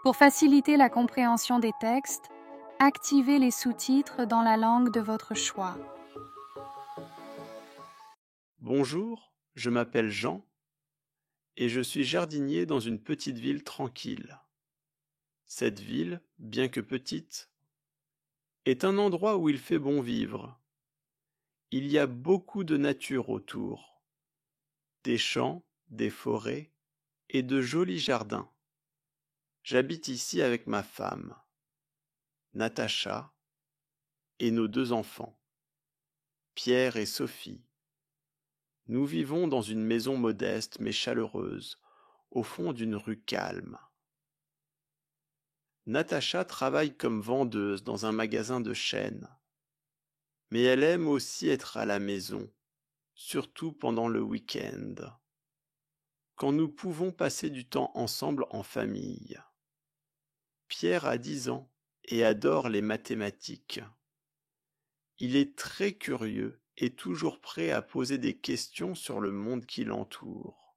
Pour faciliter la compréhension des textes, activez les sous-titres dans la langue de votre choix. Bonjour, je m'appelle Jean et je suis jardinier dans une petite ville tranquille. Cette ville, bien que petite, est un endroit où il fait bon vivre. Il y a beaucoup de nature autour, des champs, des forêts et de jolis jardins. J'habite ici avec ma femme, Natacha, et nos 2 enfants, Pierre et Sophie. Nous vivons dans une maison modeste mais chaleureuse, au fond d'une rue calme. Natacha travaille comme vendeuse dans un magasin de chaînes, mais elle aime aussi être à la maison, surtout pendant le week-end, quand nous pouvons passer du temps ensemble en famille. Pierre a 10 ans et adore les mathématiques. Il est très curieux et toujours prêt à poser des questions sur le monde qui l'entoure.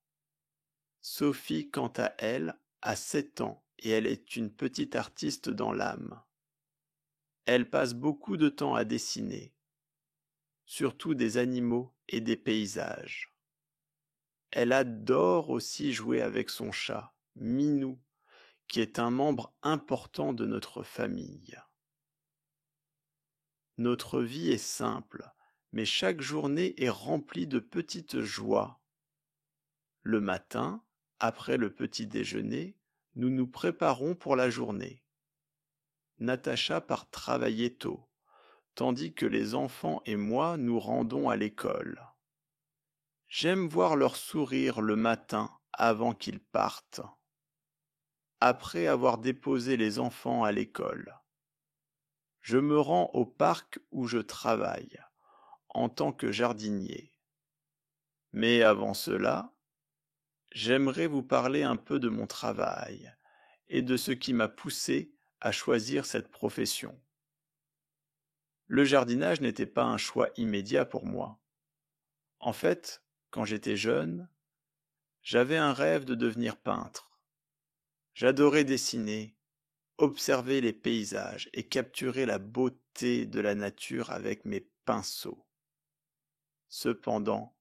Sophie, quant à elle, a 7 ans et elle est une petite artiste dans l'âme. Elle passe beaucoup de temps à dessiner, surtout des animaux et des paysages. Elle adore aussi jouer avec son chat, Minou, qui est un membre important de notre famille. Notre vie est simple, mais chaque journée est remplie de petites joies. Le matin, après le petit déjeuner, nous nous préparons pour la journée. Natacha part travailler tôt, tandis que les enfants et moi nous rendons à l'école. J'aime voir leur sourire le matin avant qu'ils partent, après avoir déposé les enfants à l'école. Je me rends au parc où je travaille, en tant que jardinier. Mais avant cela, j'aimerais vous parler un peu de mon travail et de ce qui m'a poussé à choisir cette profession. Le jardinage n'était pas un choix immédiat pour moi. En fait, quand j'étais jeune, j'avais un rêve de devenir peintre. J'adorais dessiner, observer les paysages et capturer la beauté de la nature avec mes pinceaux. Cependant,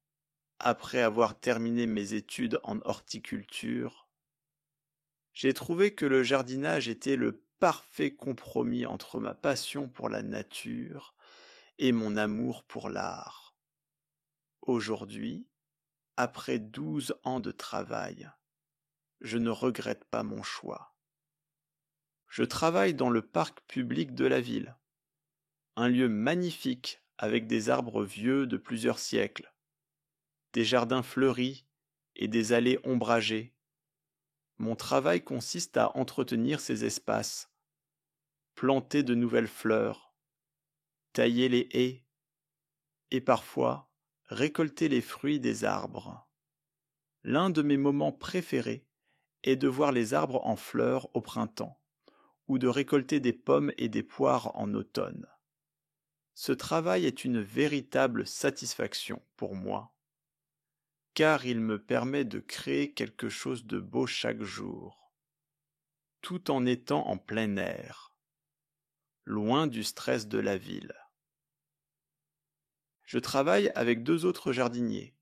après avoir terminé mes études en horticulture, j'ai trouvé que le jardinage était le parfait compromis entre ma passion pour la nature et mon amour pour l'art. Aujourd'hui, après 12 ans de travail, je ne regrette pas mon choix. Je travaille dans le parc public de la ville, un lieu magnifique avec des arbres vieux de plusieurs siècles, des jardins fleuris et des allées ombragées. Mon travail consiste à entretenir ces espaces, planter de nouvelles fleurs, tailler les haies et parfois récolter les fruits des arbres. L'un de mes moments préférés est de voir les arbres en fleurs au printemps ou de récolter des pommes et des poires en automne. Ce travail est une véritable satisfaction pour moi, car il me permet de créer quelque chose de beau chaque jour, tout en étant en plein air, loin du stress de la ville. Je travaille avec 2 autres jardiniers,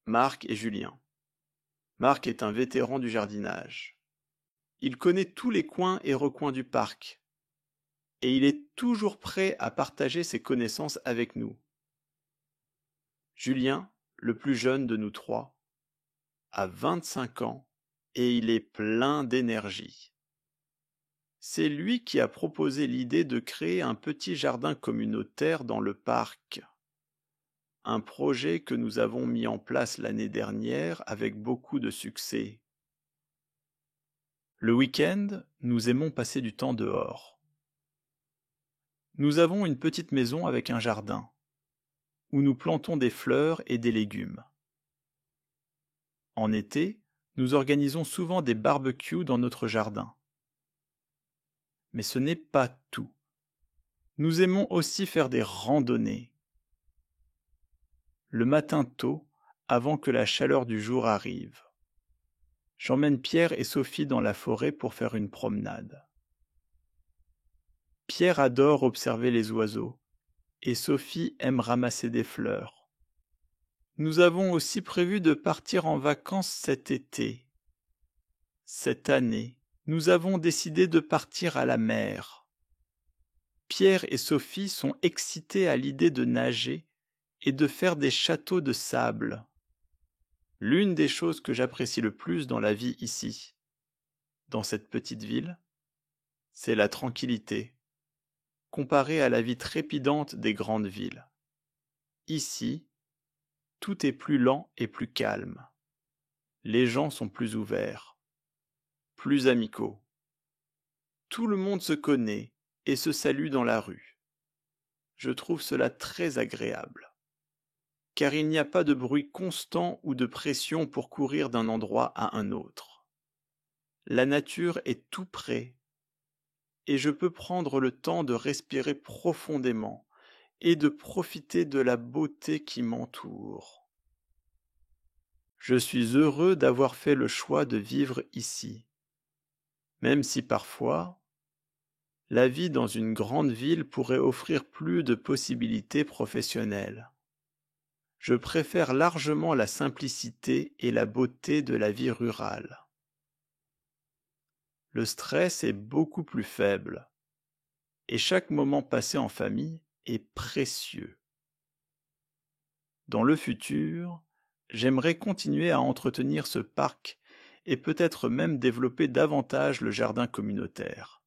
Marc et Julien. Marc est un vétéran du jardinage. Il connaît tous les coins et recoins du parc, et il est toujours prêt à partager ses connaissances avec nous. Julien, le plus jeune de nous 3, a 25 ans et il est plein d'énergie. C'est lui qui a proposé l'idée de créer un petit jardin communautaire dans le parc. Un projet que nous avons mis en place l'année dernière avec beaucoup de succès. Le week-end, nous aimons passer du temps dehors. Nous avons une petite maison avec un jardin, où nous plantons des fleurs et des légumes. En été, nous organisons souvent des barbecues dans notre jardin. Mais ce n'est pas tout. Nous aimons aussi faire des randonnées. Le matin tôt, avant que la chaleur du jour arrive. J'emmène Pierre et Sophie dans la forêt pour faire une promenade. Pierre adore observer les oiseaux et Sophie aime ramasser des fleurs. Nous avons aussi prévu de partir en vacances cet été. Cette année, nous avons décidé de partir à la mer. Pierre et Sophie sont excités à l'idée de nager et de faire des châteaux de sable. L'une des choses que j'apprécie le plus dans la vie ici, dans cette petite ville, c'est la tranquillité, comparée à la vie trépidante des grandes villes. Ici, tout est plus lent et plus calme. Les gens sont plus ouverts, plus amicaux. Tout le monde se connaît et se salue dans la rue. Je trouve cela très agréable, car il n'y a pas de bruit constant ou de pression pour courir d'un endroit à un autre. La nature est tout près, et je peux prendre le temps de respirer profondément et de profiter de la beauté qui m'entoure. Je suis heureux d'avoir fait le choix de vivre ici, même si parfois, la vie dans une grande ville pourrait offrir plus de possibilités professionnelles. Je préfère largement la simplicité et la beauté de la vie rurale. Le stress est beaucoup plus faible, et chaque moment passé en famille est précieux. Dans le futur, j'aimerais continuer à entretenir ce parc et peut-être même développer davantage le jardin communautaire.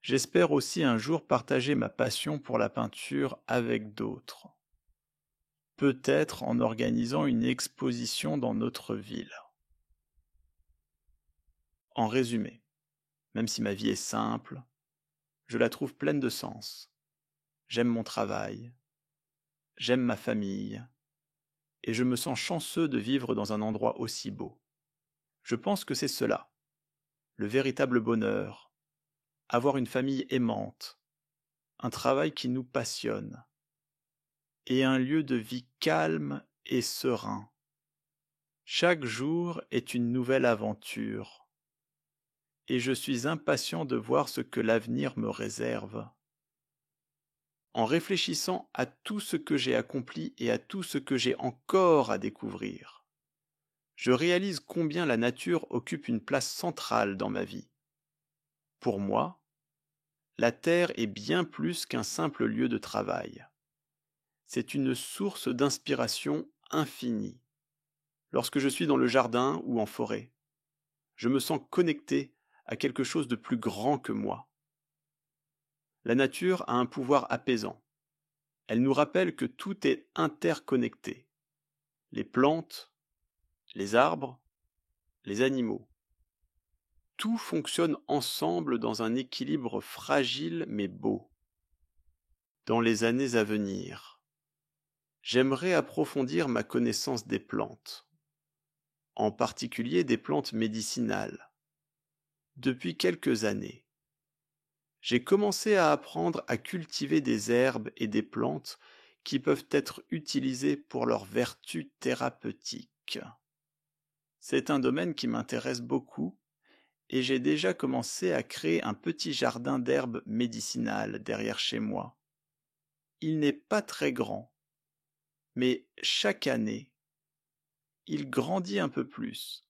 J'espère aussi un jour partager ma passion pour la peinture avec d'autres. Peut-être en organisant une exposition dans notre ville. En résumé, même si ma vie est simple, je la trouve pleine de sens. J'aime mon travail, j'aime ma famille, et je me sens chanceux de vivre dans un endroit aussi beau. Je pense que c'est cela, le véritable bonheur, avoir une famille aimante, un travail qui nous passionne, et un lieu de vie calme et serein. Chaque jour est une nouvelle aventure, et je suis impatient de voir ce que l'avenir me réserve. En réfléchissant à tout ce que j'ai accompli et à tout ce que j'ai encore à découvrir, je réalise combien la nature occupe une place centrale dans ma vie. Pour moi, la Terre est bien plus qu'un simple lieu de travail. C'est une source d'inspiration infinie. Lorsque je suis dans le jardin ou en forêt, je me sens connecté à quelque chose de plus grand que moi. La nature a un pouvoir apaisant. Elle nous rappelle que tout est interconnecté. Les plantes, les arbres, les animaux. Tout fonctionne ensemble dans un équilibre fragile mais beau. Dans les années à venir, j'aimerais approfondir ma connaissance des plantes, en particulier des plantes médicinales. Depuis quelques années, j'ai commencé à apprendre à cultiver des herbes et des plantes qui peuvent être utilisées pour leurs vertus thérapeutiques. C'est un domaine qui m'intéresse beaucoup et j'ai déjà commencé à créer un petit jardin d'herbes médicinales derrière chez moi. Il n'est pas très grand, mais chaque année, il grandit un peu plus.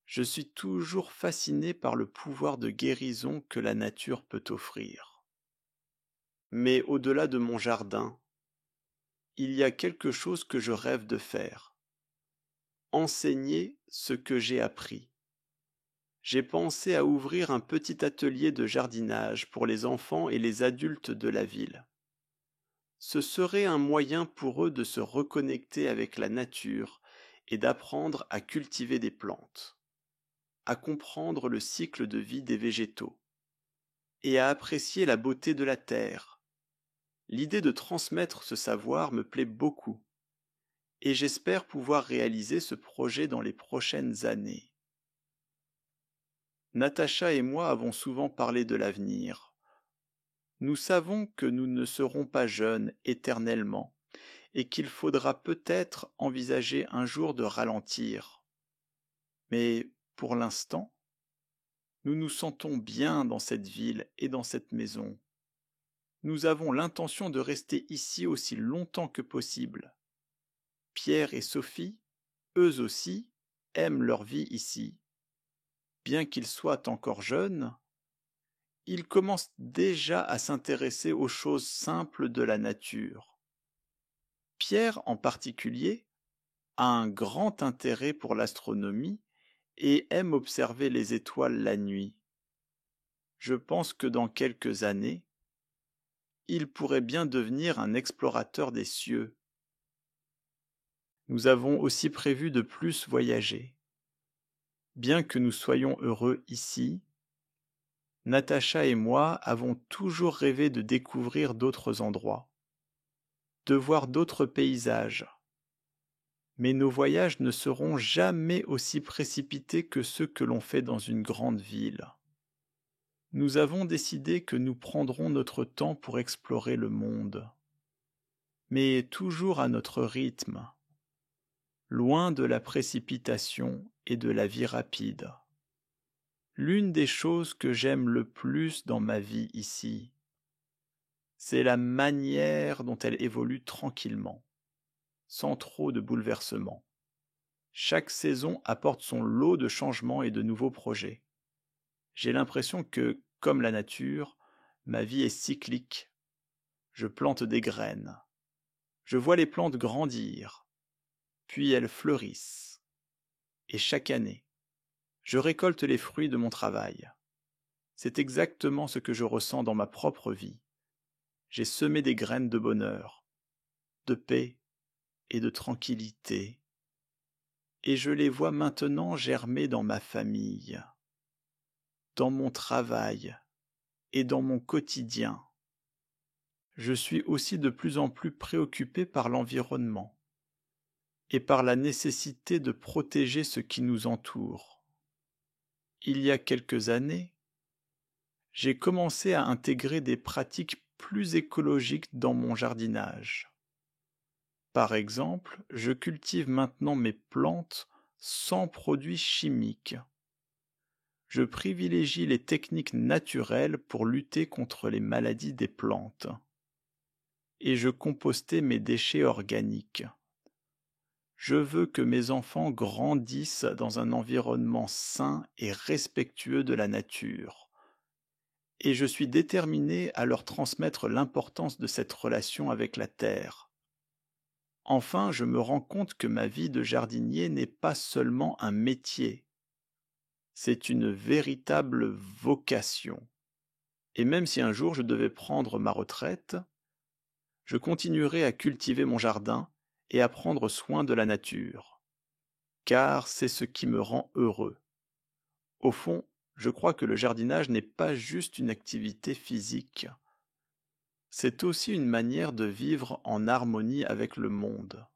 Je suis toujours fasciné par le pouvoir de guérison que la nature peut offrir. Mais au-delà de mon jardin, il y a quelque chose que je rêve de faire. Enseigner ce que j'ai appris. J'ai pensé à ouvrir un petit atelier de jardinage pour les enfants et les adultes de la ville. Ce serait un moyen pour eux de se reconnecter avec la nature et d'apprendre à cultiver des plantes, à comprendre le cycle de vie des végétaux et à apprécier la beauté de la terre. L'idée de transmettre ce savoir me plaît beaucoup et j'espère pouvoir réaliser ce projet dans les prochaines années. Natacha et moi avons souvent parlé de l'avenir. Nous savons que nous ne serons pas jeunes éternellement et qu'il faudra peut-être envisager un jour de ralentir. Mais pour l'instant, nous nous sentons bien dans cette ville et dans cette maison. Nous avons l'intention de rester ici aussi longtemps que possible. Pierre et Sophie, eux aussi, aiment leur vie ici. Bien qu'ils soient encore jeunes, ils commencent déjà à s'intéresser aux choses simples de la nature. Pierre, en particulier, a un grand intérêt pour l'astronomie et aime observer les étoiles la nuit. Je pense que dans quelques années, il pourrait bien devenir un explorateur des cieux. Nous avons aussi prévu de plus voyager. Bien que nous soyons heureux ici, Natacha et moi avons toujours rêvé de découvrir d'autres endroits, de voir d'autres paysages. Mais nos voyages ne seront jamais aussi précipités que ceux que l'on fait dans une grande ville. Nous avons décidé que nous prendrons notre temps pour explorer le monde, mais toujours à notre rythme, loin de la précipitation et de la vie rapide. L'une des choses que j'aime le plus dans ma vie ici, c'est la manière dont elle évolue tranquillement, sans trop de bouleversements. Chaque saison apporte son lot de changements et de nouveaux projets. J'ai l'impression que, comme la nature, ma vie est cyclique. Je plante des graines. Je vois les plantes grandir, puis elles fleurissent. Et chaque année, je récolte les fruits de mon travail. C'est exactement ce que je ressens dans ma propre vie. J'ai semé des graines de bonheur, de paix et de tranquillité, et je les vois maintenant germer dans ma famille, dans mon travail et dans mon quotidien. Je suis aussi de plus en plus préoccupé par l'environnement et par la nécessité de protéger ce qui nous entoure. Il y a quelques années, j'ai commencé à intégrer des pratiques plus écologiques dans mon jardinage. Par exemple, je cultive maintenant mes plantes sans produits chimiques. Je privilégie les techniques naturelles pour lutter contre les maladies des plantes. Et je compostais mes déchets organiques. Je veux que mes enfants grandissent dans un environnement sain et respectueux de la nature. Et je suis déterminé à leur transmettre l'importance de cette relation avec la terre. Enfin, je me rends compte que ma vie de jardinier n'est pas seulement un métier. C'est une véritable vocation. Et même si un jour je devais prendre ma retraite, je continuerai à cultiver mon jardin et à prendre soin de la nature, car c'est ce qui me rend heureux. Au fond, je crois que le jardinage n'est pas juste une activité physique. C'est aussi une manière de vivre en harmonie avec le monde,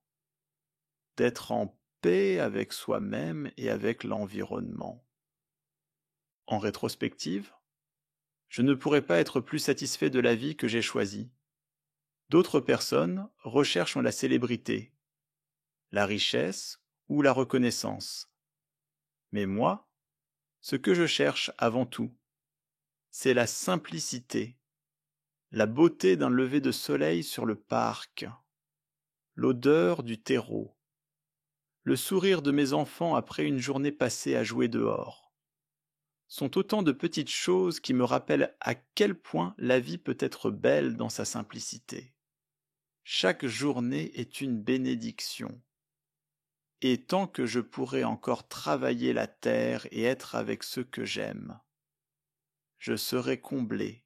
d'être en paix avec soi-même et avec l'environnement. En rétrospective, je ne pourrais pas être plus satisfait de la vie que j'ai choisie. D'autres personnes recherchent la célébrité, la richesse ou la reconnaissance. Mais moi, ce que je cherche avant tout, c'est la simplicité, la beauté d'un lever de soleil sur le parc, l'odeur du terreau, le sourire de mes enfants après une journée passée à jouer dehors. Sont autant de petites choses qui me rappellent à quel point la vie peut être belle dans sa simplicité. Chaque journée est une bénédiction. Et tant que je pourrai encore travailler la terre et être avec ceux que j'aime, je serai comblé